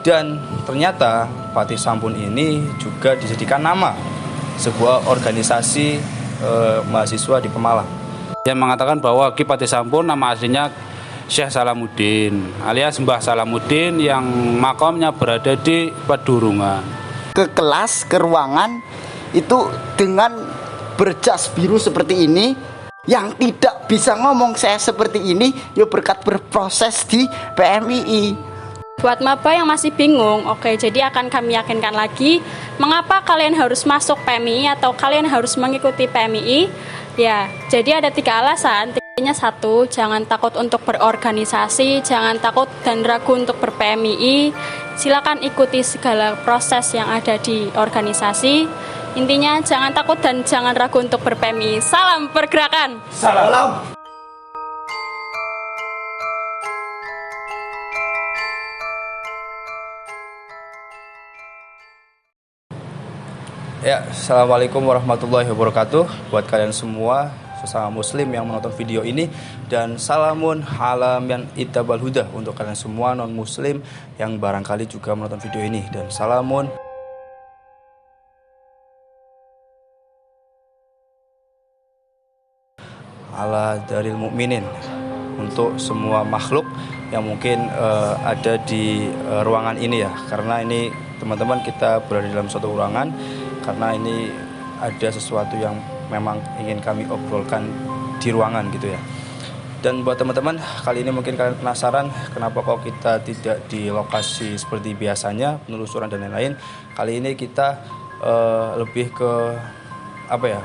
Dan ternyata Patih Sampun ini juga dijadikan nama sebuah organisasi mahasiswa di Pemalang yang mengatakan bahwa Ki Patih Sampun nama aslinya Syekh Salamuddin alias Mbah Salamuddin yang makamnya berada di Pedurungan. Ke kelas, ke ruangan itu dengan berjas biru seperti ini, yang tidak bisa ngomong saya seperti ini ya berkat berproses di PMII. Buat maba yang masih bingung, oke, jadi akan kami yakinkan lagi mengapa kalian harus masuk PMII atau kalian harus mengikuti PMII. Ya, jadi ada 3 alasan. Intinya 1, jangan takut untuk berorganisasi, jangan takut dan ragu untuk ber-PMII. Silakan ikuti segala proses yang ada di organisasi. Intinya jangan takut dan jangan ragu untuk ber-PMII. Salam pergerakan. Salam. Ya, assalamualaikum warahmatullahi wabarakatuh buat kalian semua sesama muslim yang menonton video ini, dan salamun ala man ittabal huda untuk kalian semua non muslim yang barangkali juga menonton video ini, dan salamun ala daril mukminin untuk semua makhluk yang mungkin ada di ruangan ini ya, karena ini teman-teman kita berada dalam suatu ruangan karena ini ada sesuatu yang memang ingin kami obrolkan di ruangan gitu ya. Dan buat teman-teman, kali ini mungkin kalian penasaran kenapa kok kita tidak di lokasi seperti biasanya, penelusuran dan lain-lain. Kali ini kita lebih ke apa ya,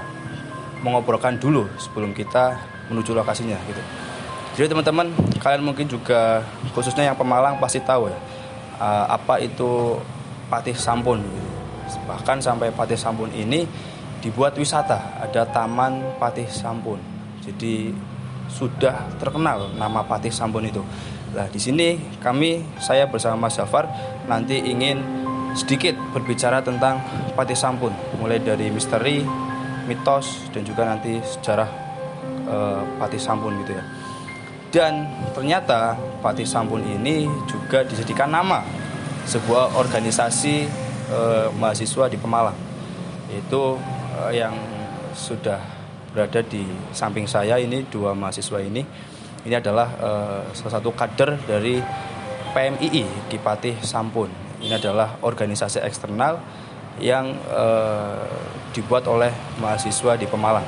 mengobrolkan dulu sebelum kita menuju lokasinya gitu. Jadi teman-teman, kalian mungkin juga khususnya yang Pemalang pasti tahu ya, apa itu Patih Sampun. Bahkan sampai Patih Sampun ini dibuat wisata, ada Taman Patih Sampun. Jadi sudah terkenal nama Patih Sampun itu. Nah, di sini saya bersama Mas Jafar nanti ingin sedikit berbicara tentang Patih Sampun, mulai dari misteri, mitos, dan juga nanti sejarah Patih Sampun gitu ya. Dan ternyata Patih Sampun ini juga dijadikan nama sebuah organisasi mahasiswa di Pemalang, yaitu yang sudah berada di samping saya ini, 2 mahasiswa ini adalah salah satu kader dari PMII Ki Patih Sampun. Ini adalah organisasi eksternal yang dibuat oleh mahasiswa di Pemalang.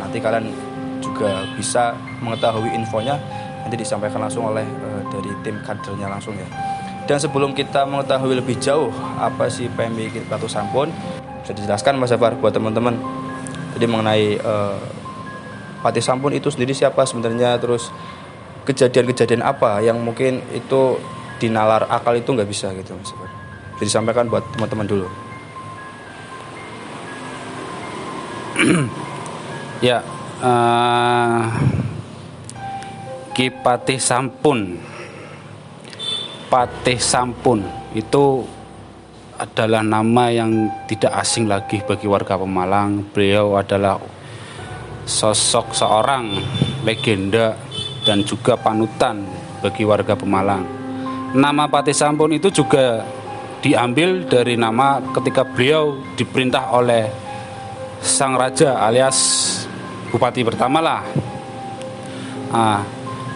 Nanti kalian juga bisa mengetahui infonya, nanti disampaikan langsung oleh dari tim kadernya langsung ya. Dan sebelum kita mengetahui lebih jauh apa sih PMII Ki Patih Sampun, bisa dijelaskan Mas Jafar buat teman-teman jadi mengenai Patih Sampun itu sendiri siapa sebenarnya, terus kejadian-kejadian apa yang mungkin itu dinalar akal itu nggak bisa gitu Mas Jafar. Jadi sampaikan buat teman-teman dulu. Ya, Ki Patih Sampun. Patih Sampun itu adalah nama yang tidak asing lagi bagi warga Pemalang. Beliau adalah sosok seorang legenda dan juga panutan bagi warga Pemalang. Nama Patih Sampun itu juga diambil dari nama ketika beliau diperintah oleh sang raja alias bupati pertama lah.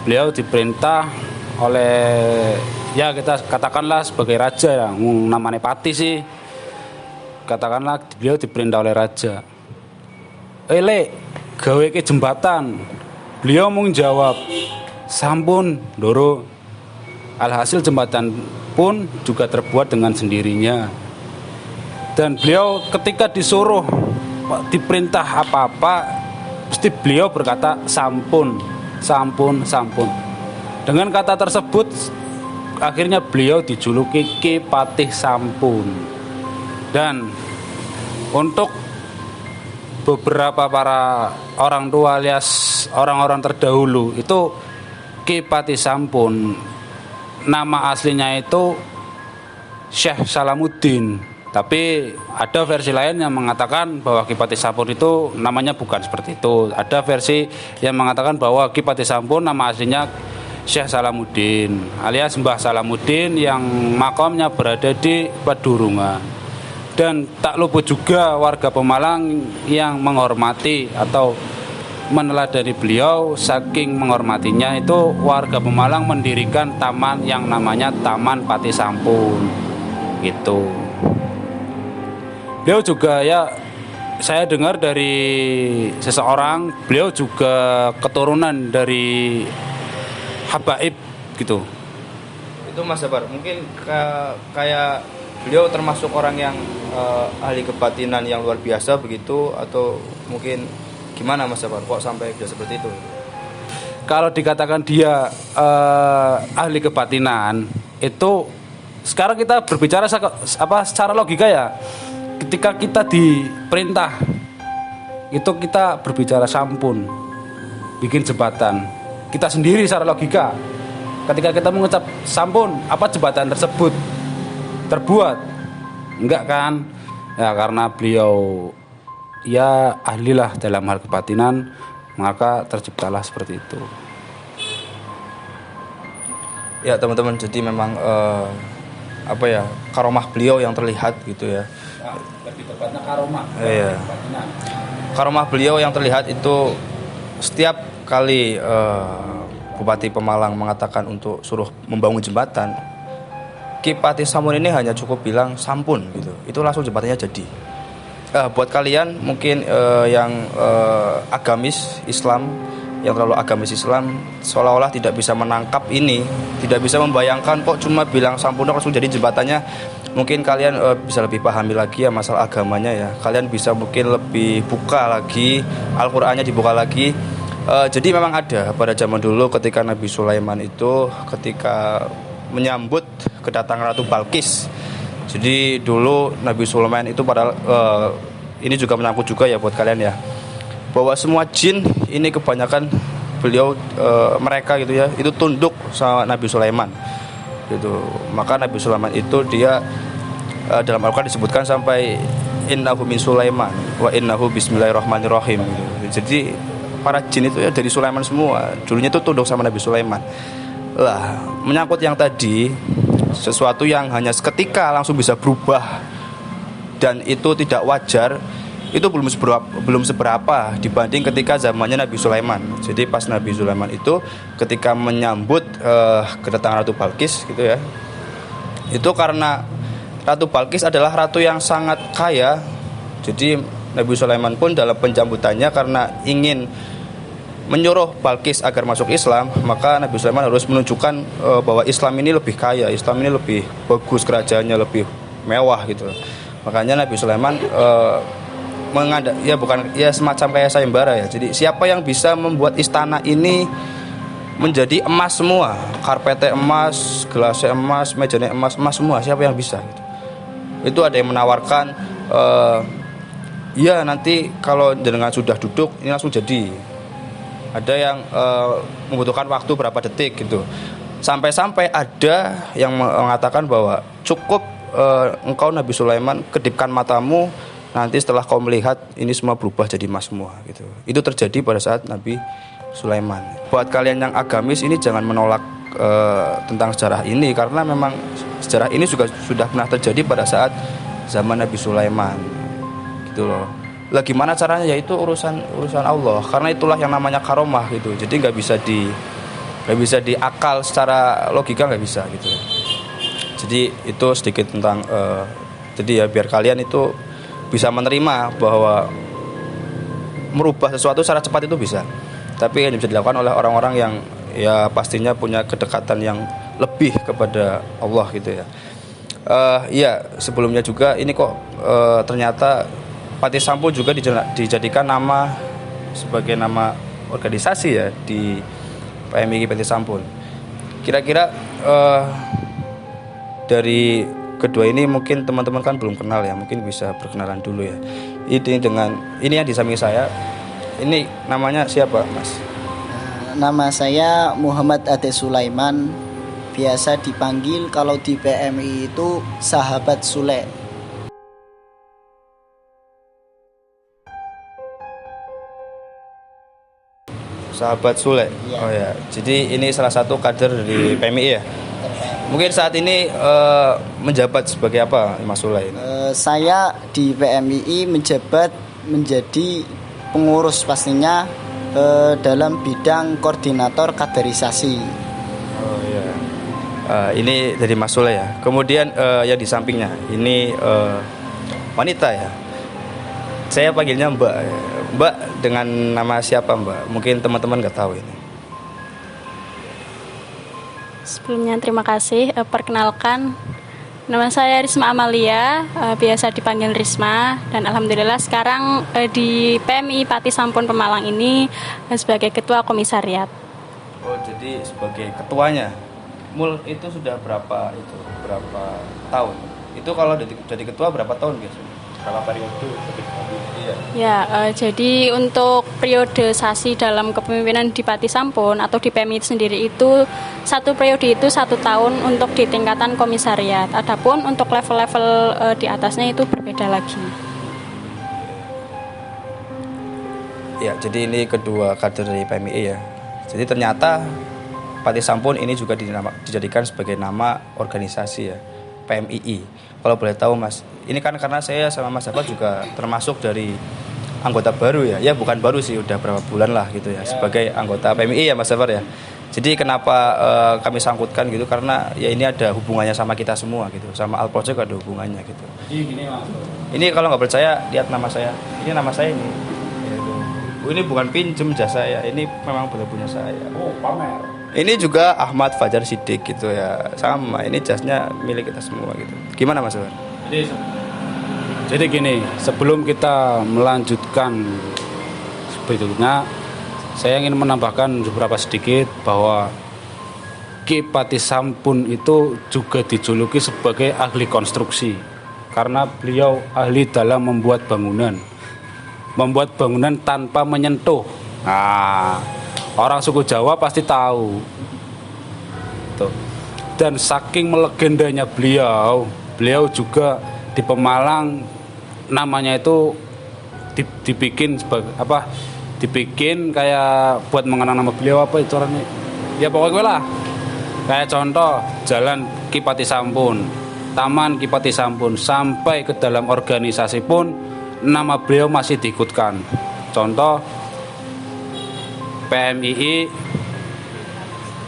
Beliau diperintah oleh, ya kita katakanlah sebagai raja ya, namanya Patih sih, katakanlah beliau diperintah oleh raja, Lek, gawe ke jembatan. Beliau menjawab, sampun Doro. Alhasil jembatan pun juga terbuat dengan sendirinya. Dan beliau ketika disuruh diperintah apa-apa, pasti beliau berkata sampun, sampun, sampun. Dengan kata tersebut akhirnya beliau dijuluki Ki Patih Sampun. Dan untuk beberapa para orang tua alias orang-orang terdahulu itu Ki Patih Sampun nama aslinya itu Syekh Salamuddin. Tapi ada versi lain yang mengatakan bahwa Ki Patih Sampun itu namanya bukan seperti itu. Ada versi yang mengatakan bahwa Ki Patih Sampun nama aslinya Syekh Salamuddin alias Mbah Salamuddin yang makamnya berada di Pedurungan. Dan tak luput juga warga Pemalang yang menghormati atau meneladani beliau. Saking menghormatinya itu warga Pemalang mendirikan taman yang namanya Taman Pati Sampun gitu. Beliau juga ya, saya dengar dari seseorang, beliau juga keturunan dari habaib gitu. Itu Mas Jabar, mungkin kayak beliau termasuk orang yang ahli kebatinan yang luar biasa begitu, atau mungkin gimana Mas Jabar, kok sampai bisa seperti itu? Kalau dikatakan dia ahli kebatinan, itu sekarang kita berbicara secara logika ya. Ketika kita diperintah, itu kita berbicara sampun, bikin jembatan. Kita sendiri secara logika, ketika kita mengucap sampun, apa jembatan tersebut terbuat? Enggak kan? Ya karena beliau ya ahlilah dalam hal kebatinan, maka terciptalah seperti itu. Ya teman-teman, jadi memang karomah beliau yang terlihat gitu ya. Lebih tepatnya karomah. Iya. Karomah beliau yang terlihat itu setiap kali Bupati Pemalang mengatakan untuk suruh membangun jembatan, Ki Pati Sampun ini hanya cukup bilang sampun gitu, itu langsung jembatannya jadi. Buat kalian mungkin yang agamis Islam, yang terlalu agamis Islam, seolah-olah tidak bisa menangkap ini, tidak bisa membayangkan kok cuma bilang sampun langsung jadi jembatannya. Mungkin kalian bisa lebih pahami lagi ya masalah agamanya ya. Kalian bisa mungkin lebih buka lagi, Al-Qur'annya dibuka lagi. Jadi memang ada pada zaman dulu ketika Nabi Sulaiman itu ketika menyambut kedatangan Ratu Balkis. Jadi dulu Nabi Sulaiman itu pada ini juga menyangkut juga ya buat kalian ya, bahwa semua jin ini kebanyakan beliau mereka gitu ya, itu tunduk sama Nabi Sulaiman gitu. Maka Nabi Sulaiman itu dia dalam Al-Qur'an disebutkan sampai innahu min Sulaiman wa innahu bismillahirrahmanirrahim gitu. Jadi para jin itu ya dari Sulaiman semua, dulunya itu tunduk sama Nabi Sulaiman. Lah, menyangkut yang tadi, sesuatu yang hanya seketika langsung bisa berubah dan itu tidak wajar, itu belum seberapa dibanding ketika zamannya Nabi Sulaiman. Jadi pas Nabi Sulaiman itu ketika menyambut kedatangan Ratu Balkis gitu ya, itu karena Ratu Balkis adalah ratu yang sangat kaya. Jadi Nabi Sulaiman pun dalam penjambutannya karena ingin menyuruh Balkis agar masuk Islam, maka Nabi Sulaiman harus menunjukkan bahwa Islam ini lebih kaya, Islam ini lebih bagus, kerajaannya lebih mewah gitu. Makanya Nabi Sulaiman semacam kayak sayembara ya. Jadi siapa yang bisa membuat istana ini menjadi emas semua, karpetnya emas, gelasnya emas, mejanya emas semua, siapa yang bisa gitu. Itu ada yang menawarkan ya nanti kalau jenengan sudah duduk ini langsung jadi. Ada yang membutuhkan waktu berapa detik gitu. Sampai-sampai ada yang mengatakan bahwa cukup engkau Nabi Sulaiman kedipkan matamu, nanti setelah kau melihat ini semua berubah jadi emas semua gitu. Itu terjadi pada saat Nabi Sulaiman. Buat kalian yang agamis ini jangan menolak tentang sejarah ini, karena memang sejarah ini juga sudah pernah terjadi pada saat zaman Nabi Sulaiman gitu loh. Lah gimana caranya, yaitu urusan Allah, karena itulah yang namanya karomah gitu. Jadi nggak bisa diakal secara logika, nggak bisa gitu. Jadi itu sedikit tentang jadi ya biar kalian itu bisa menerima bahwa merubah sesuatu secara cepat itu bisa, tapi hanya bisa dilakukan oleh orang-orang yang ya pastinya punya kedekatan yang lebih kepada Allah gitu ya. Ya sebelumnya juga ini kok ternyata Pati Sampun juga dijadikan nama sebagai nama organisasi ya di PMI Pati Sampun. Kira-kira dari kedua ini mungkin teman-teman kan belum kenal ya, mungkin bisa perkenalan dulu ya. Ini yang di samping saya, ini namanya siapa Mas? Nama saya Muhammad Ade Sulaiman, biasa dipanggil kalau di PMI itu Sahabat Sule. Sahabat Sule. Iya. Oh ya. Jadi ini salah satu kader dari PMI ya. Mungkin saat ini menjabat sebagai apa Mas Sule ini? Saya di PMII menjabat menjadi pengurus pastinya dalam bidang koordinator kaderisasi. Oh iya. Ini dari Mas Sule ya. Kemudian yang di sampingnya ini wanita ya. Saya panggilnya Mbak. Mbak dengan nama siapa Mbak? Mungkin teman-teman nggak tahu ini. Sebelumnya terima kasih. Perkenalkan, nama saya Risma Amalia, biasa dipanggil Risma, dan alhamdulillah sekarang di PMI Pati Sampun Pemalang ini sebagai ketua komisariat. Oh jadi sebagai ketuanya. Itu sudah berapa tahun? Itu kalau jadi ketua berapa tahun biasanya? Kalau periode iya. Ya, jadi untuk periodisasi dalam kepemimpinan di Pati Sampun atau di PMI itu sendiri itu satu periode itu 1 tahun untuk di tingkatan komisariat. Adapun untuk level-level di atasnya itu berbeda lagi. Ya, jadi ini kedua kader dari PMI ya. Jadi ternyata Pati Sampun ini juga dijadikan sebagai nama organisasi ya, PMII. Kalau boleh tahu Mas, ini kan karena saya sama Mas Jafar juga termasuk dari anggota baru ya. Ya bukan baru sih, udah berapa bulan lah gitu ya, sebagai anggota PMII ya Mas Jafar ya. Jadi kenapa kami sangkutkan gitu, karena ya ini ada hubungannya sama kita semua gitu, sama Al Project ada hubungannya gitu. Ini kalau nggak percaya lihat nama saya, ini nama saya ini. Ini bukan pinjem jasa saya, ini memang benar punya saya. Oh, pamer. Ini juga Ahmad Fajar Siddiq gitu ya, sama. Ini jasnya milik kita semua gitu. Gimana Mas Jafar? Jadi gini, sebelum kita melanjutkan sebetulnya saya ingin menambahkan beberapa sedikit bahwa Ki Pati Sampun itu juga dijuluki sebagai ahli konstruksi karena beliau ahli dalam membuat bangunan tanpa menyentuh. Nah, orang suku Jawa pasti tahu. Tuh. Dan saking melegendanya beliau juga di Pemalang namanya itu dibikin sebagai apa? Dibikin kayak buat mengenang nama beliau apa itu orangnya. Ya pokoknya lah. Kayak contoh Jalan Ki Pati Sampun, Taman Ki Pati Sampun, sampai ke dalam organisasi pun nama beliau masih diikutkan. Contoh PMII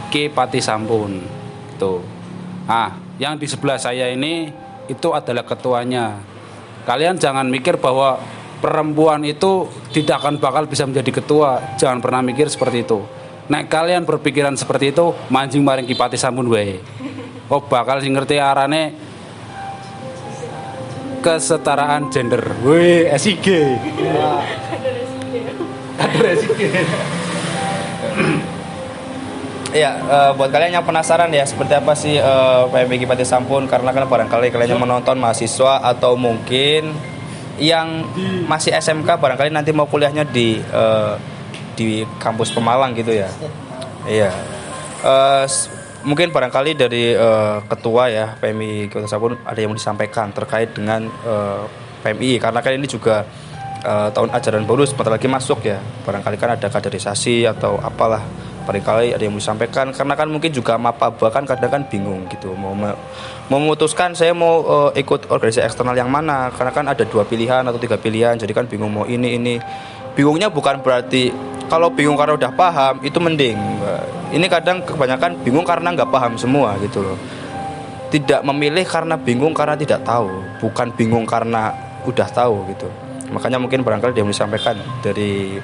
Ki Pati Sampun tuh. Nah, yang di sebelah saya ini itu adalah ketuanya. Kalian jangan mikir bahwa perempuan itu tidak akan bakal bisa menjadi ketua. Jangan pernah mikir seperti itu. Nek kalian berpikiran seperti itu, mancing maring Ki Pati Sampun wae. Oh, bakal sing ngerti arane kesetaraan gender. Wih, SIG. Kader SIG. Ya, buat kalian yang penasaran ya seperti apa sih PMI Ki Pati Sampun, karena kan barangkali kalian yang menonton mahasiswa atau mungkin yang masih SMK barangkali nanti mau kuliahnya di kampus Pemalang gitu ya. Iya. Mungkin barangkali dari ketua ya PMI Ki Pati Sampun ada yang mau disampaikan terkait dengan PMI, karena kan ini juga tahun ajaran baru sebentar lagi masuk ya. Barangkali kan ada kaderisasi atau apalah. Barangkali ada yang mau disampaikan, karena kan mungkin juga mapaba kan kadang kan bingung gitu mau memutuskan saya mau ikut organisasi eksternal yang mana, karena kan ada 2 pilihan atau 3 pilihan, jadi kan bingung mau ini. Bingungnya bukan berarti kalau bingung karena udah paham itu mending. Ini kadang kebanyakan bingung karena nggak paham semua gitu loh. Tidak memilih karena bingung karena tidak tahu, bukan bingung karena udah tahu gitu. Makanya mungkin barangkali dia mau disampaikan dari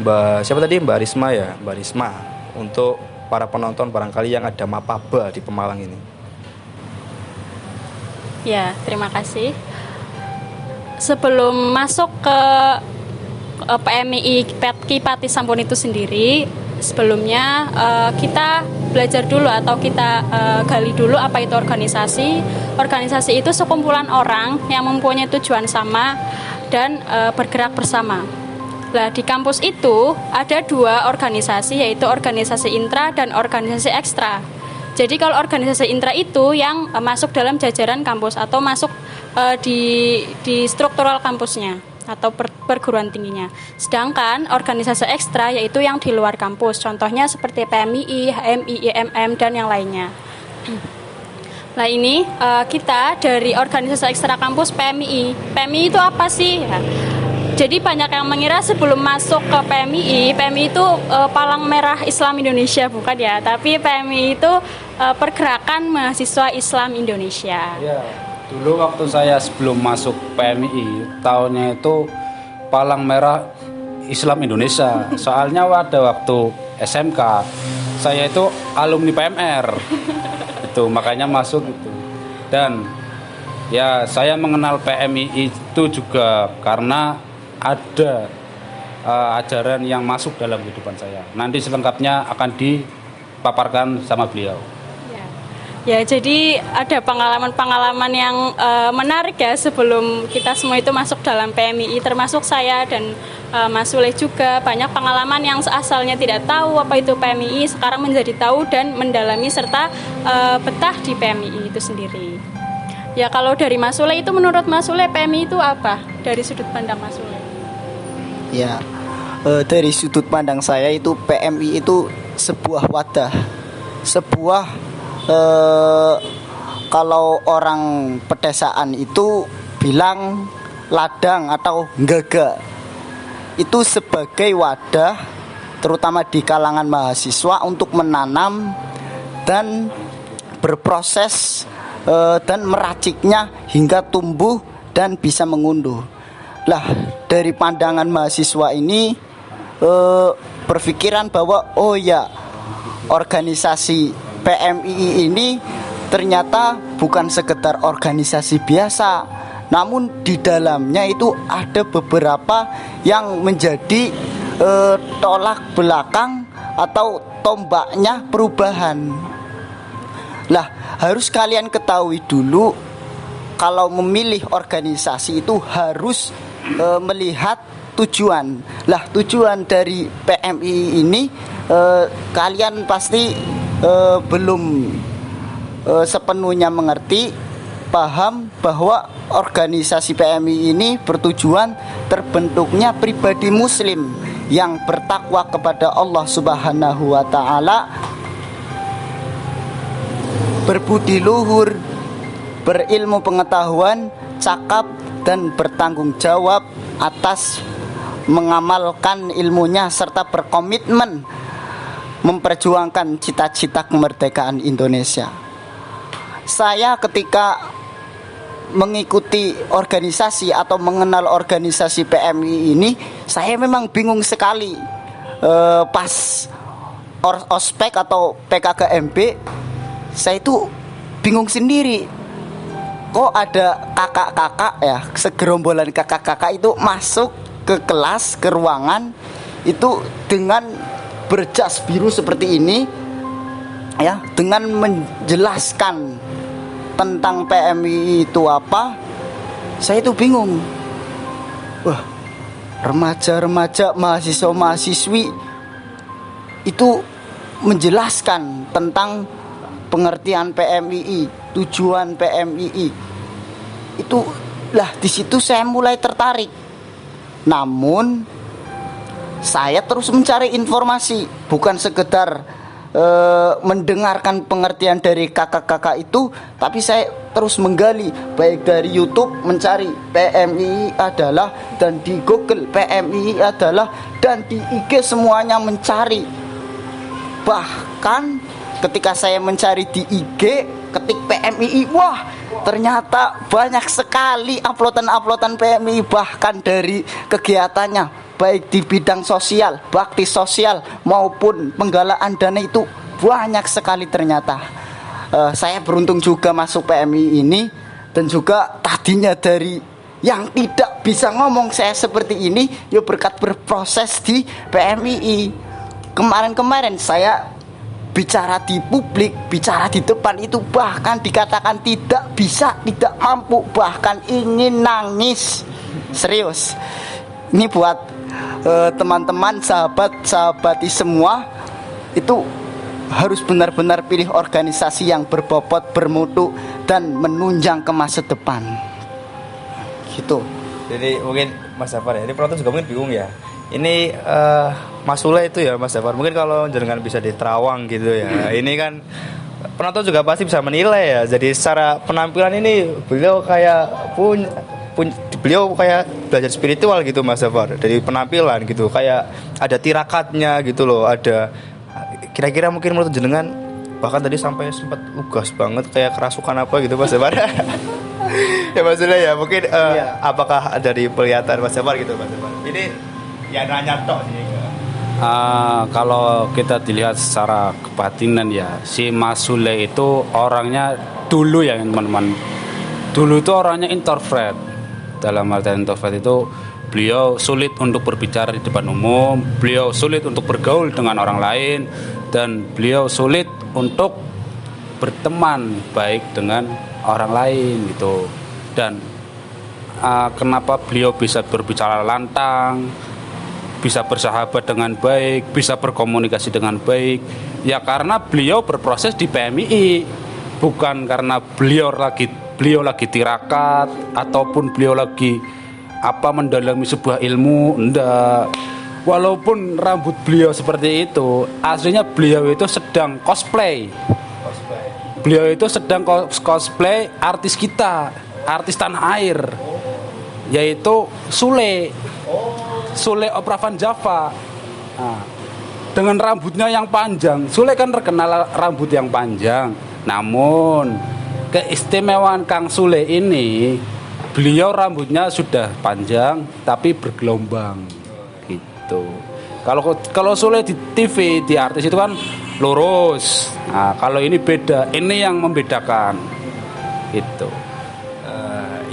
Mbak Risma ya, Mbak Risma, untuk para penonton barangkali yang ada mapaba di Pemalang ini. Ya, terima kasih. Sebelum masuk ke PMII Ki Pati Sampun itu sendiri, sebelumnya kita belajar dulu atau kita gali dulu apa itu organisasi. Organisasi itu sekumpulan orang yang mempunyai tujuan sama dan bergerak bersama. Nah, di kampus itu ada 2 organisasi, yaitu organisasi intra dan organisasi ekstra. Jadi kalau organisasi intra itu yang masuk dalam jajaran kampus atau masuk di struktural kampusnya. atau perguruan tingginya. Sedangkan organisasi ekstra yaitu yang di luar kampus, contohnya seperti PMII, HMI, IMM, dan yang lainnya. Nah ini kita dari organisasi ekstra kampus PMII. PMII itu apa sih? Ya. Jadi banyak yang mengira sebelum masuk ke PMII, PMII itu Palang Merah Islam Indonesia, bukan ya? Tapi PMII itu Pergerakan Mahasiswa Islam Indonesia. Ya, dulu waktu saya sebelum masuk PMII, tahunnya itu Palang Merah Islam Indonesia. Soalnya pada waktu SMK, saya itu alumni PMR. Itu makanya masuk itu. Dan ya saya mengenal PMII itu juga karena ada ajaran yang masuk dalam kehidupan saya. Nanti selengkapnya akan dipaparkan sama beliau. Ya, jadi ada pengalaman-pengalaman yang menarik ya sebelum kita semua itu masuk dalam PMII, termasuk saya dan Mas Suleh juga. Banyak pengalaman yang asalnya tidak tahu apa itu PMII, sekarang menjadi tahu dan mendalami serta betah di PMII itu sendiri. Ya, kalau dari Mas Suleh itu, menurut Mas Suleh PMII itu apa? Dari sudut pandang Mas Suleh. Ya, dari sudut pandang saya itu PMI itu sebuah wadah, sebuah kalau orang pedesaan itu bilang ladang atau gaga, itu sebagai wadah terutama di kalangan mahasiswa untuk menanam dan berproses dan meraciknya hingga tumbuh dan bisa mengunduh. Lah, dari pandangan mahasiswa ini berpikiran bahwa oh ya, organisasi PMII ini ternyata bukan sekedar organisasi biasa, namun di dalamnya itu ada beberapa yang menjadi tolak belakang atau tombaknya perubahan. Lah, harus kalian ketahui dulu, kalau memilih organisasi itu harus melihat tujuan. Lah, tujuan dari PMI ini kalian pasti belum sepenuhnya mengerti, paham bahwa organisasi PMI ini bertujuan terbentuknya pribadi muslim yang bertakwa kepada Allah Subhanahu wa taala, berbudi luhur, berilmu pengetahuan, cakap dan bertanggung jawab atas mengamalkan ilmunya serta berkomitmen memperjuangkan cita-cita kemerdekaan Indonesia. Saya ketika mengikuti organisasi atau mengenal organisasi PMI ini, saya memang bingung sekali. Pas ospek atau PKKMB, saya itu bingung sendiri. Kok ada kakak-kakak ya, segerombolan kakak-kakak itu masuk ke kelas, ke ruangan itu dengan berjas biru seperti ini ya, dengan menjelaskan tentang PMI itu apa. Saya itu bingung. Wah, remaja-remaja, mahasiswa-mahasiswi itu menjelaskan tentang pengertian PMII, tujuan PMII. Itu lah, di situ saya mulai tertarik. Namun saya terus mencari informasi, bukan sekedar mendengarkan pengertian dari kakak-kakak itu, tapi saya terus menggali, baik dari YouTube mencari PMII adalah, dan di Google PMII adalah, dan di IG semuanya mencari. Bahkan ketika saya mencari di IG, ketik PMII, wah ternyata banyak sekali uploadan-uploadan PMII, bahkan dari kegiatannya baik di bidang sosial, bakti sosial maupun penggalaan dana itu banyak sekali ternyata. Saya beruntung juga masuk PMII ini, dan juga tadinya dari yang tidak bisa ngomong saya seperti ini, ya berkat berproses di PMII. Kemarin-kemarin saya bicara di publik, bicara di depan itu bahkan dikatakan tidak bisa, tidak mampu, bahkan ingin nangis. Serius. Ini buat teman-teman, sahabat-sahabati semua, itu harus benar-benar pilih organisasi yang berbobot, bermutu, dan menunjang ke masa depan. Gitu. Jadi mungkin Mas Jafar ya. Ini penonton juga mungkin bingung ya. Ini Mas Sule itu ya Mas Jafar. Mungkin kalau jenengan bisa di Terawang gitu ya. Ini kan penonton juga pasti bisa menilai ya. Jadi secara penampilan ini beliau kayak beliau kayak belajar spiritual gitu Mas Jafar. Dari penampilan gitu kayak ada tirakatnya gitu loh. Ada kira-kira mungkin menurut jenengan bahkan tadi sampai sempat lugas banget kayak kerasukan apa gitu Mas Jafar. Ya maksudnya ya mungkin apakah dari penglihatan Mas Jafar gitu Mas Jafar. Ini ya nanya tok sih. Kalau kita dilihat secara kebatinan ya, si Mas Sule itu orangnya dulu ya teman-teman. Dulu itu orangnya introvert. Dalam artian introvert itu beliau sulit untuk berbicara di depan umum, beliau sulit untuk bergaul dengan orang lain, dan beliau sulit untuk berteman baik dengan orang lain gitu. Dan kenapa beliau bisa berbicara lantang, bisa bersahabat dengan baik, bisa berkomunikasi dengan baik, ya karena beliau berproses di PMII, bukan karena beliau lagi tirakat ataupun beliau lagi mendalami sebuah ilmu. Enggak. Walaupun rambut beliau seperti itu, aslinya beliau itu sedang cosplay. Beliau itu sedang cosplay artis kita, artis tanah air, yaitu Sule Opera Van Java. Nah, dengan rambutnya yang panjang, Sule kan terkenal rambut yang panjang. Namun keistimewaan Kang Sule ini, beliau rambutnya sudah panjang tapi bergelombang gitu. Kalau Sule di TV, di artis itu kan lurus. Nah, kalau ini beda, ini yang membedakan gitu.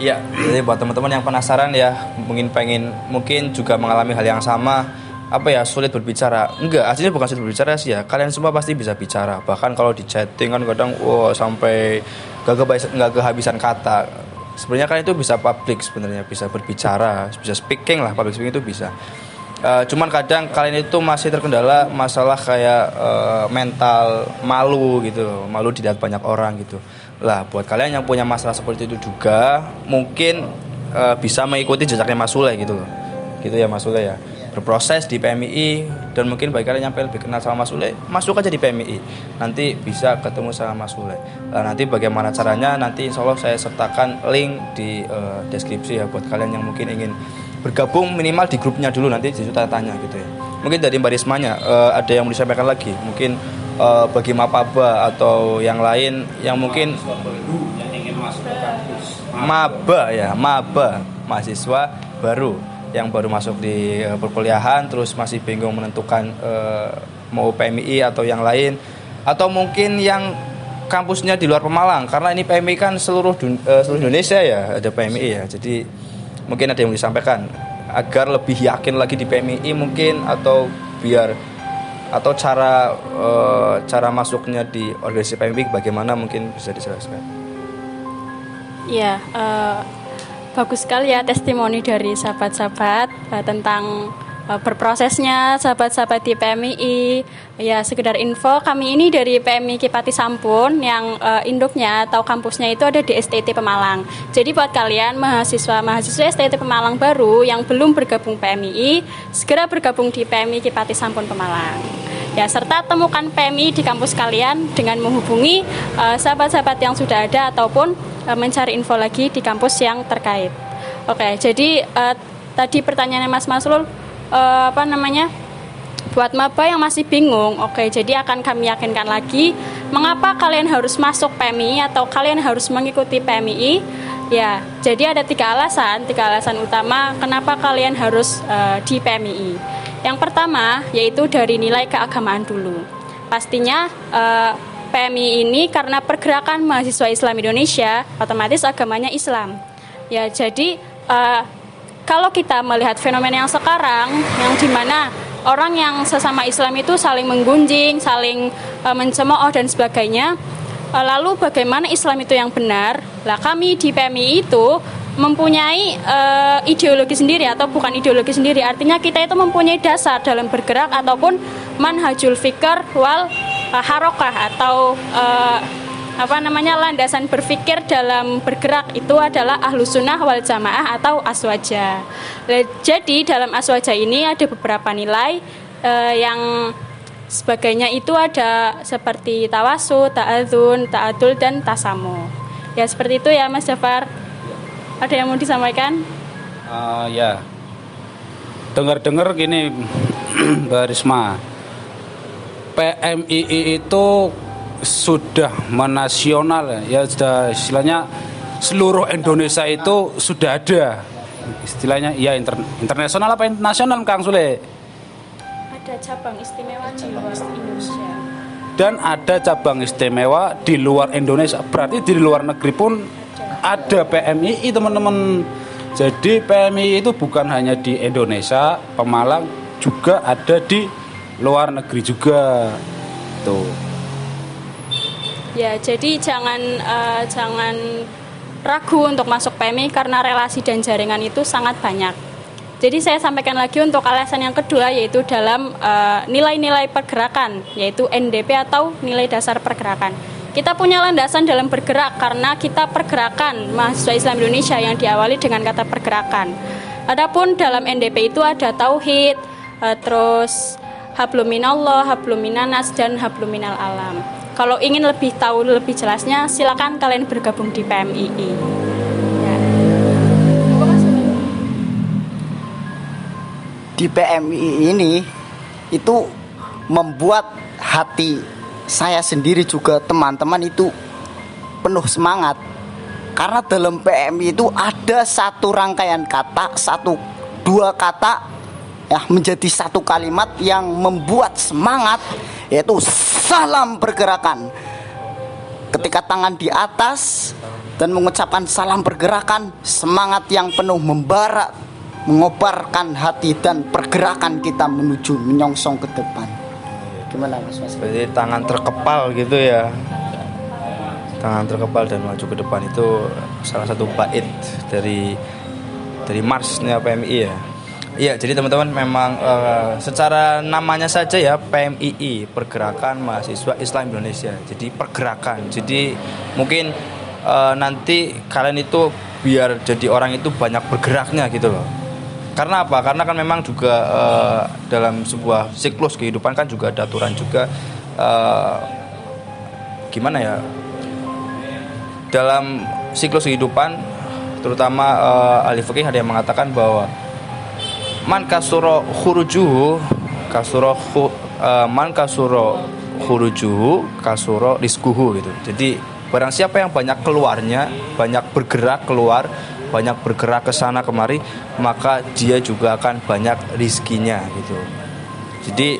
Iya, jadi buat teman-teman yang penasaran ya, mungkin juga mengalami hal yang sama, sulit berbicara. Enggak, aslinya bukan sulit berbicara sih ya. Kalian semua pasti bisa bicara. Bahkan kalau di chatting kan kadang sampai gak kehabisan kata. Sebenarnya kalian itu bisa public sebenarnya, bisa berbicara, bisa speaking lah, public speaking itu bisa. Cuman kadang kalian itu masih terkendala masalah kayak mental malu gitu loh, malu dilihat banyak orang gitu. Lah buat kalian yang punya masalah seperti itu juga mungkin bisa mengikuti jejaknya Mas Sule gitu loh. Gitu ya Mas Sule ya. Berproses di PMII, dan mungkin bagi kalian yang lebih kenal sama Mas Sule, masuk aja di PMII. Nanti bisa ketemu sama Mas Sule. Nah, nanti bagaimana caranya nanti insya Allah saya sertakan link di deskripsi ya buat kalian yang mungkin ingin bergabung minimal di grupnya dulu, nanti disitu tanya gitu ya. Mungkin dari Mbak Rismanya ada yang mau disampaikan lagi, mungkin bagi Mapaba atau yang lain yang mungkin yang ingin masuk ke kampus. Maba mahasiswa baru yang baru masuk di perkuliahan terus masih bingung menentukan mau PMII atau yang lain, atau mungkin yang kampusnya di luar Pemalang, karena ini PMII kan seluruh Indonesia ya ada PMII ya. Jadi mungkin ada yang disampaikan agar lebih yakin lagi di PMII mungkin, atau cara masuknya di organisasi PMII bagaimana, mungkin bisa dijelaskan. Ya, bagus sekali ya testimoni dari sahabat-sahabat tentang berprosesnya sahabat-sahabat di PMII. Ya, sekedar info, kami ini dari PMI Kipati Sampun yang induknya atau kampusnya itu ada di STT Pemalang. Jadi buat kalian mahasiswa STT Pemalang baru yang belum bergabung PMII, segera bergabung di PMI Kipati Sampun Pemalang. Ya, serta temukan PMI di kampus kalian dengan menghubungi sahabat-sahabat yang sudah ada ataupun mencari info lagi di kampus yang terkait. Oke, jadi tadi pertanyaannya Mas Masrul, buat maba yang masih bingung, jadi akan kami yakinkan lagi mengapa kalian harus masuk PMI atau kalian harus mengikuti PMI. Ya, jadi ada tiga alasan utama kenapa kalian harus di PMI. Yang pertama yaitu dari nilai keagamaan dulu. Pastinya PMI ini karena pergerakan mahasiswa Islam Indonesia, otomatis agamanya Islam. Ya, jadi kalau kita melihat fenomena yang sekarang, yang dimana orang yang sesama Islam itu saling menggunjing, saling mencemooh dan sebagainya, lalu bagaimana Islam itu yang benar? Lah kami di PMI itu mempunyai ideologi sendiri, atau bukan ideologi sendiri, artinya kita itu mempunyai dasar dalam bergerak ataupun manhajul fikr wal harokah, atau landasan berpikir dalam bergerak itu adalah Ahlus Sunnah wal Jamaah atau aswaja. Jadi dalam aswaja ini ada beberapa nilai yang sebagainya itu ada seperti tawasu, ta'adzun, ta'adul, dan tasamu. Ya seperti itu ya Mas Jafar. Ada yang mau disampaikan? Ya, dengar-dengar gini Mbak Risma, PMII itu sudah menasional ya, sudah istilahnya seluruh Indonesia itu sudah ada istilahnya ya internasional apa internasional Kang Sule? Ada cabang istimewa di luar Indonesia. Dan ada cabang istimewa di luar Indonesia. Berarti di luar negeri pun ada PMII teman-teman. Jadi PMII itu bukan hanya di Indonesia, Pemalang, juga ada di luar negeri juga. Tuh. Ya, jadi jangan ragu untuk masuk PMI karena relasi dan jaringan itu sangat banyak. Jadi saya sampaikan lagi untuk alasan yang kedua, yaitu dalam nilai-nilai pergerakan, yaitu NDP atau nilai dasar pergerakan. Kita punya landasan dalam bergerak karena kita pergerakan mahasiswa Islam Indonesia yang diawali dengan kata pergerakan. Adapun dalam NDP itu ada tauhid, terus hablum minallah, hablum minanas, dan hablum minal alam. Kalau ingin lebih tahu lebih jelasnya, silakan kalian bergabung di PMII. Ya. Di PMII ini itu membuat hati saya sendiri juga teman-teman itu penuh semangat. Karena dalam PMI itu ada satu rangkaian kata, dua kata ya menjadi satu kalimat yang membuat semangat, yaitu salam pergerakan. Ketika tangan di atas dan mengucapkan salam pergerakan, semangat yang penuh membara, mengobarkan hati dan pergerakan kita menuju menyongsong ke depan. Gimana Mas? Seperti tangan terkepal gitu ya. Tangan terkepal dan maju ke depan itu salah satu bait dari marsnya PMI ya. Iya, jadi teman-teman memang secara namanya saja ya PMII, Pergerakan Mahasiswa Islam Indonesia. Jadi pergerakan. Jadi mungkin nanti kalian itu biar jadi orang itu banyak bergeraknya gitu loh. Karena apa? Karena kan memang juga dalam sebuah siklus kehidupan kan juga ada aturan juga gimana ya? Dalam siklus kehidupan terutama ahli fikih ada yang mengatakan bahwa man kasuro khurujuhu kasuro rizquhu gitu. Jadi barang siapa yang banyak keluarnya, banyak bergerak keluar, banyak bergerak ke sana kemari, maka dia juga akan banyak rizkinya gitu. Jadi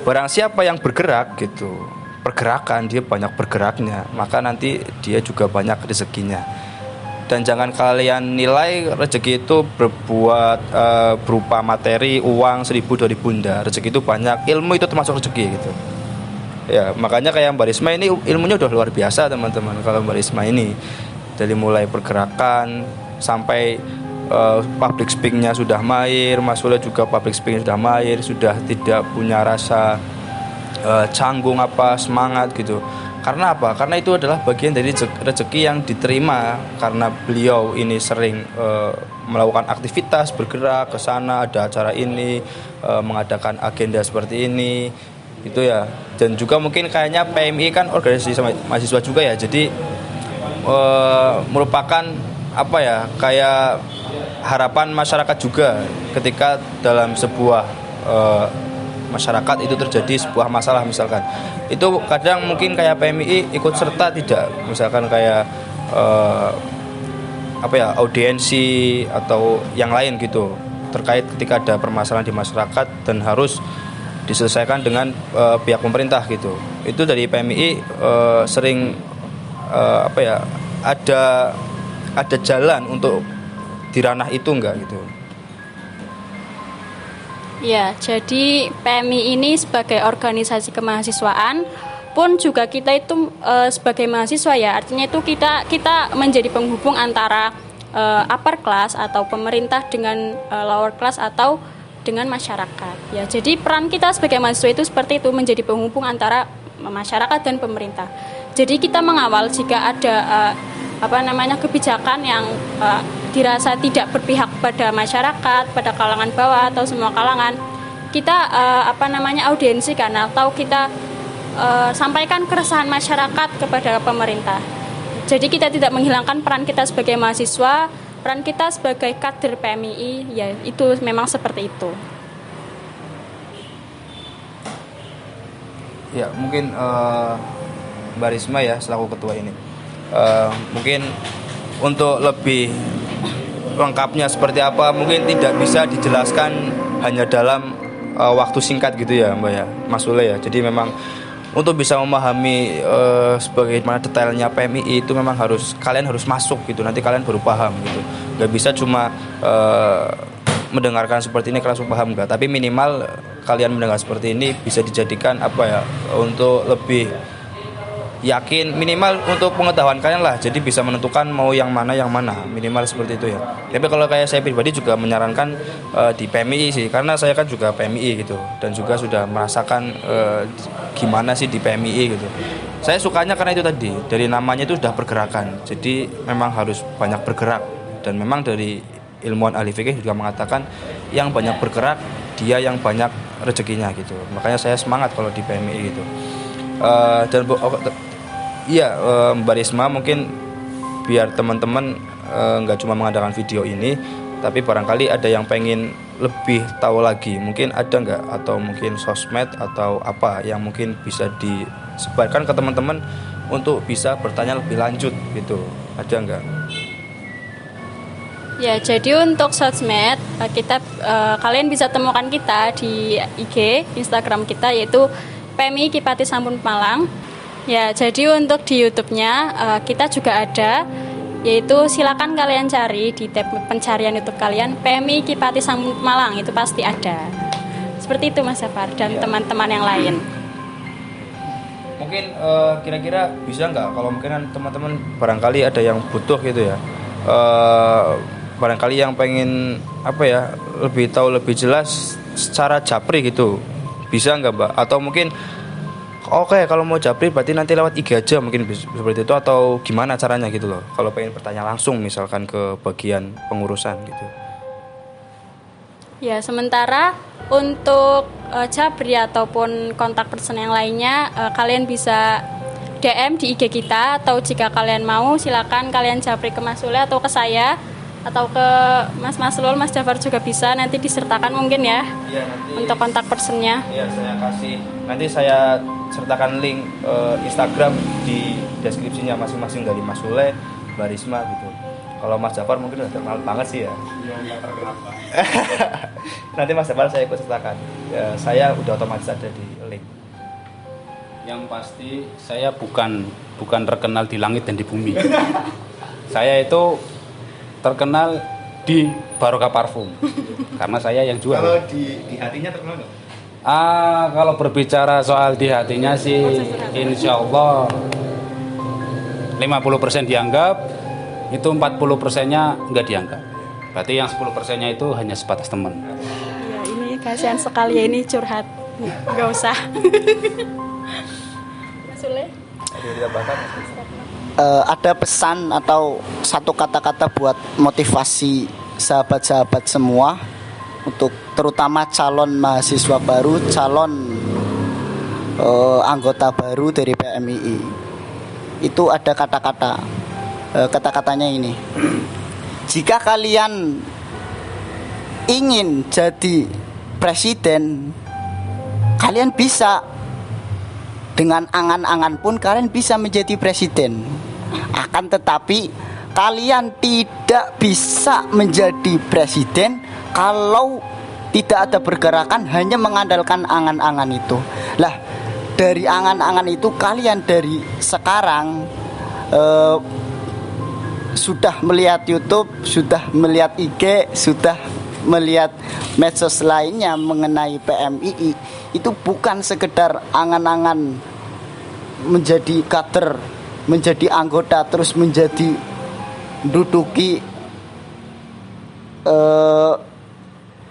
barang siapa yang bergerak gitu, pergerakan dia banyak bergeraknya, maka nanti dia juga banyak rezekinya. Dan jangan kalian nilai rezeki itu berupa materi, uang 1.000, 2.000 enggak. Rezeki itu banyak, ilmu itu termasuk rezeki gitu. Ya, makanya kayak Mbak Risma ini ilmunya udah luar biasa teman-teman. Kalau Mbak Risma ini dari mulai pergerakan sampai public speaking-nya sudah mahir, Mas Sule juga public speaking sudah mahir, sudah tidak punya rasa canggung apa semangat gitu. Karena apa? Karena itu adalah bagian dari rezeki yang diterima karena beliau ini sering melakukan aktivitas, bergerak ke sana, ada acara ini, mengadakan agenda seperti ini, itu ya. Dan juga mungkin kayaknya PMI kan organisasi mahasiswa juga ya. Jadi merupakan apa ya? Kayak harapan masyarakat juga ketika dalam sebuah masyarakat itu terjadi sebuah masalah misalkan, itu kadang mungkin kayak PMII ikut serta tidak, misalkan kayak audiensi atau yang lain gitu terkait ketika ada permasalahan di masyarakat dan harus diselesaikan dengan pihak pemerintah gitu. Itu dari PMII sering ada jalan untuk di ranah itu enggak gitu. Ya, jadi PMI ini sebagai organisasi kemahasiswaan pun juga kita itu sebagai mahasiswa ya, artinya itu kita menjadi penghubung antara upper class atau pemerintah dengan lower class atau dengan masyarakat. Ya, jadi peran kita sebagai mahasiswa itu seperti itu, menjadi penghubung antara masyarakat dan pemerintah. Jadi kita mengawal jika ada kebijakan yang dirasa tidak berpihak pada masyarakat, pada kalangan bawah atau semua kalangan, kita audiensikan atau kita sampaikan keresahan masyarakat kepada pemerintah. Jadi kita tidak menghilangkan peran kita sebagai mahasiswa, peran kita sebagai kader PMII, ya itu memang seperti itu. Ya, mungkin Mbak Risma ya selaku ketua ini, mungkin untuk lebih lengkapnya seperti apa mungkin tidak bisa dijelaskan hanya dalam waktu singkat gitu ya Mbak ya, Mas Sule ya. Jadi memang untuk bisa memahami sebagaimana detailnya PMII itu memang kalian harus masuk gitu, nanti kalian baru paham gitu. Gak bisa cuma mendengarkan seperti ini langsung paham enggak, tapi minimal kalian mendengar seperti ini bisa dijadikan untuk lebih yakin, minimal untuk pengetahuan kalian lah, jadi bisa menentukan mau yang mana minimal seperti itu ya. Tapi kalau kayak saya pribadi juga menyarankan di PMII sih, karena saya kan juga PMII gitu dan juga sudah merasakan gimana sih di PMII gitu. Saya sukanya karena itu tadi, dari namanya itu sudah pergerakan, jadi memang harus banyak bergerak, dan memang dari ilmuwan ahli fikih juga mengatakan yang banyak bergerak dia yang banyak rezekinya gitu. Makanya saya semangat kalau di PMII gitu. Mbak Risma, mungkin biar teman-teman nggak cuma mengadakan video ini, tapi barangkali ada yang pengen lebih tahu lagi, mungkin ada nggak, atau mungkin sosmed atau apa yang mungkin bisa disebarkan ke teman-teman untuk bisa bertanya lebih lanjut gitu, ada nggak? Ya, jadi untuk sosmed kalian bisa temukan kita di IG, Instagram kita yaitu PMI Kipati Sampun Malang. Ya, jadi untuk di YouTube-nya kita juga ada, yaitu silakan kalian cari di tab pencarian YouTube kalian PMI Kipati Sampun Malang, itu pasti ada. Seperti itu Mas Jafar dan teman-teman yang lain. Mungkin kira-kira bisa nggak kalau mungkin teman-teman barangkali ada yang butuh gitu ya, barangkali yang pengen lebih tahu lebih jelas secara japri gitu, bisa nggak Mbak? Atau mungkin oke, kalau mau japri berarti nanti lewat IG aja mungkin seperti itu, atau gimana caranya gitu loh, kalau pengen bertanya langsung misalkan ke bagian pengurusan gitu. Ya, sementara untuk japri ataupun kontak person yang lainnya kalian bisa DM di IG kita, atau jika kalian mau silakan kalian japri ke Mas Sule atau ke saya atau ke Mas Maslul, Mas Jafar juga bisa nanti disertakan mungkin ya. Iya, nanti untuk kontak personnya. Iya, nanti saya sertakan link Instagram di deskripsinya masing-masing dari Mas Sule, Mbak Risma gitu. Kalau Mas Jafar mungkin udah terkenal banget sih ya. Iya, nggak terkenal Pak. Nanti Mas Jafar saya ikut sertakan. Saya udah otomatis ada di link. Yang pasti saya bukan terkenal di langit dan di bumi. Saya itu terkenal di Barokah Parfum karena saya yang jual. Kalau di hatinya terkenal nggak? Kalau berbicara soal di hatinya sih insya Allah 50% dianggap, itu 40%-nya nggak dianggap. Berarti yang 10%-nya itu hanya sebatas teman. Ya, ini kasihan sekali ya, ini curhat, nggak usah. Mas Sule? Ada pesan atau satu kata-kata buat motivasi sahabat-sahabat semua, untuk terutama calon mahasiswa baru, calon anggota baru dari PMII. Itu ada kata-katanya ini. Jika kalian ingin jadi presiden, kalian bisa. Dengan angan-angan pun kalian bisa menjadi presiden. Akan tetapi kalian tidak bisa menjadi presiden kalau tidak ada pergerakan, hanya mengandalkan angan-angan itu. Lah, dari angan-angan itu kalian dari sekarang sudah melihat YouTube, sudah melihat IG, sudah melihat medsos lainnya mengenai PMII, itu bukan sekedar angan-angan menjadi kader, menjadi anggota, terus menjadi duduki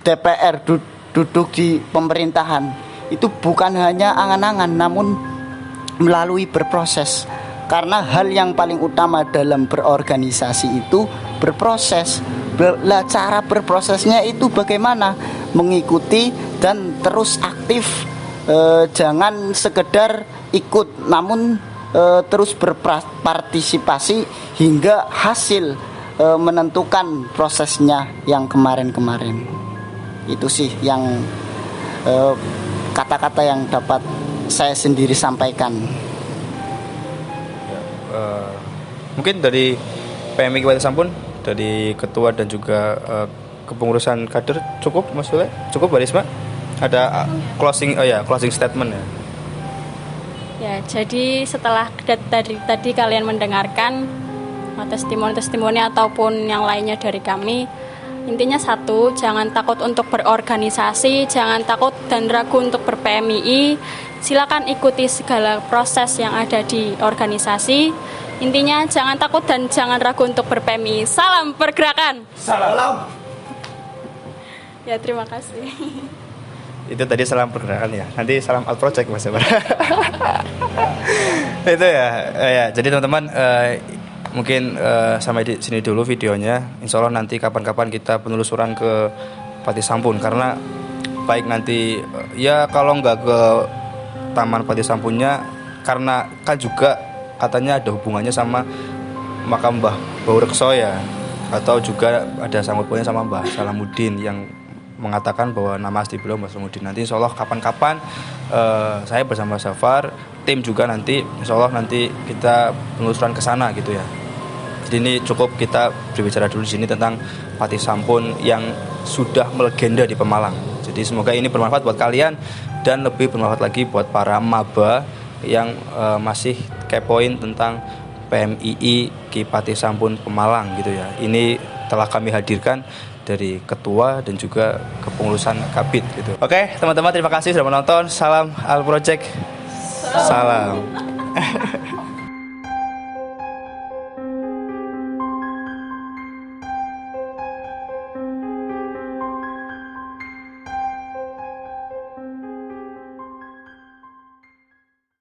DPR, duduk di pemerintahan. Itu bukan hanya angan-angan, namun melalui berproses, Karena hal yang paling utama dalam berorganisasi itu berproses. Lah cara berprosesnya itu bagaimana? Mengikuti dan terus aktif, jangan sekedar ikut, namun terus berpartisipasi hingga hasil menentukan prosesnya yang kemarin-kemarin. Itu sih yang kata-kata yang dapat saya sendiri sampaikan. Mungkin dari PMI Kipati Sampun, dari ketua dan juga kepengurusan kader cukup, Mas Sule? Cukup, Mbak Risma? Ada closing statement ya? Ya, jadi setelah tadi kalian mendengarkan testimoni ataupun yang lainnya dari kami, intinya satu, jangan takut untuk berorganisasi, jangan takut dan ragu untuk ber-PMII. Silakan ikuti segala proses yang ada di organisasi. Intinya jangan takut dan jangan ragu untuk ber-PMII. Salam pergerakan. Salam. Ya, terima kasih. Itu tadi salam pergerakan ya. Nanti salam out project, Mas. Itu ya. Jadi teman-teman, mungkin sampai di sini dulu videonya. Insya Allah nanti kapan-kapan kita penelusuran ke Pati Sampun, karena baik nanti ya kalau nggak ke Taman Pati Sampunnya, karena kan juga katanya ada hubungannya sama makam Mbah Baurekso ya, atau juga ada sangkut pautnya sama Mbah Salamuddin yang mengatakan bahwa nama asli beliau Mbah Salamuddin. Nanti insya Allah kapan-kapan saya bersama Zafar, tim juga nanti insya Allah nanti kita penelusuran ke sana gitu ya. Jadi ini cukup kita berbicara dulu di sini tentang Pati Sampun yang sudah melegenda di Pemalang. Jadi semoga ini bermanfaat buat kalian dan lebih bermanfaat lagi buat para maba yang masih kepoin tentang PMII Kipati Sampun Pemalang gitu ya. Ini telah kami hadirkan dari ketua dan juga kepengurusan Kabid gitu. Oke, teman-teman, terima kasih sudah menonton. Salam Al Project. Salam.